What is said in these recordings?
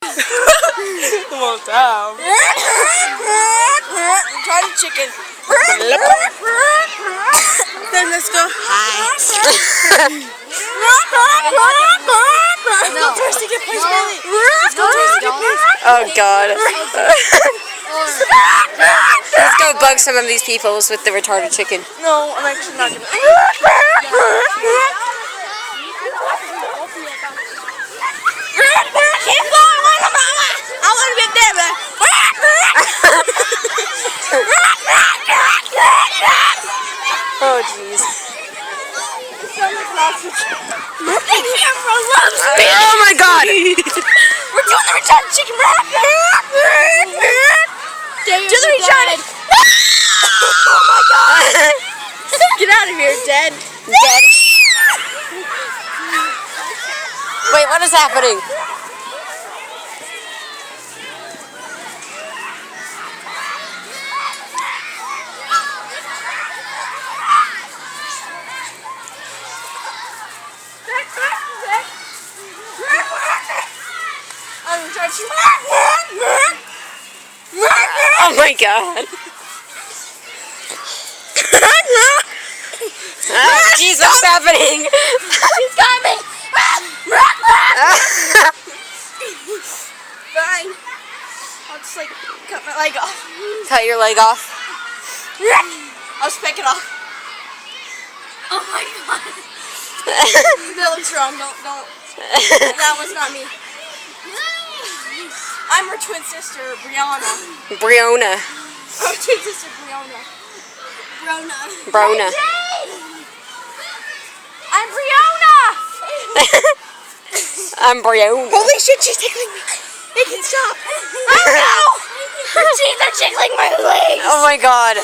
Well, damn. Retarded chicken. Then let's go. Hi. No. Thirsty, get Place Billy. Oh God. Let's go bug some of these peoples with the retarded chicken. No, I'm actually not gonna. I want to get there, man. Oh jeez. Oh my God. We're doing the retarded chicken. Do the retarded. Oh my God. Get out of here, dead. Dead. Wait, what is happening? Oh my God. Jeez, what's happening? She's coming. Fine. I'll just like cut my leg off. Cut your leg off. I'll just pick it off. Oh my God. That looks wrong. Don't. That was not me. I'm her twin sister, Brianna. Brianna. I'm twin sister, Brianna. Brona. I'm Brianna. I'm Brianna. Holy shit, she's tickling me. They can stop. Oh no! Her teeth are tickling my legs. Oh my God.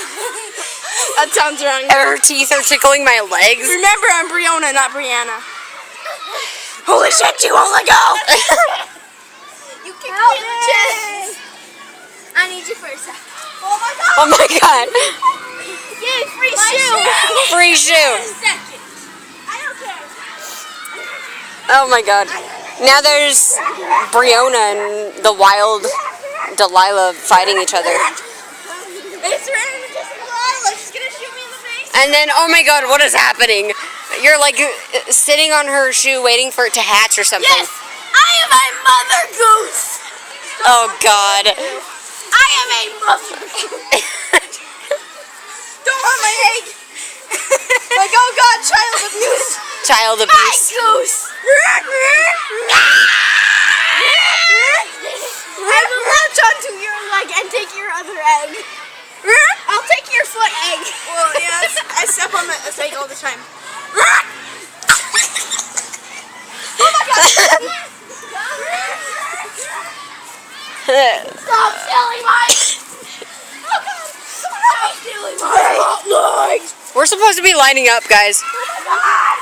That sounds wrong. Her teeth are tickling my legs. Remember, I'm Brianna, not Brianna. Holy shit, you won't let go. You kicked me in the chest. I need you for a second. Oh my God. Oh my God. Yay, free shoe. Free shoe. Second. I don't care. Oh my God. Now there's Brianna and the wild Delilah fighting each other. It's random, just Delilah. She's gonna shoot me in the face. And then, oh my God, what is happening? You're like sitting on her shoe waiting for it to hatch or something. Yes, I am a mother goose. Oh God. I am a mother goose. Don't want my egg. Like, oh God, child abuse. Child My abuse. goose. I will latch onto your leg and take your other egg. I'll take your foot egg. Well, yeah, I step on my egg all the time. Oh my God. Stop stealing my... Oh God. Stop stealing my hot legs. We're supposed to be lining up, guys. Oh my God.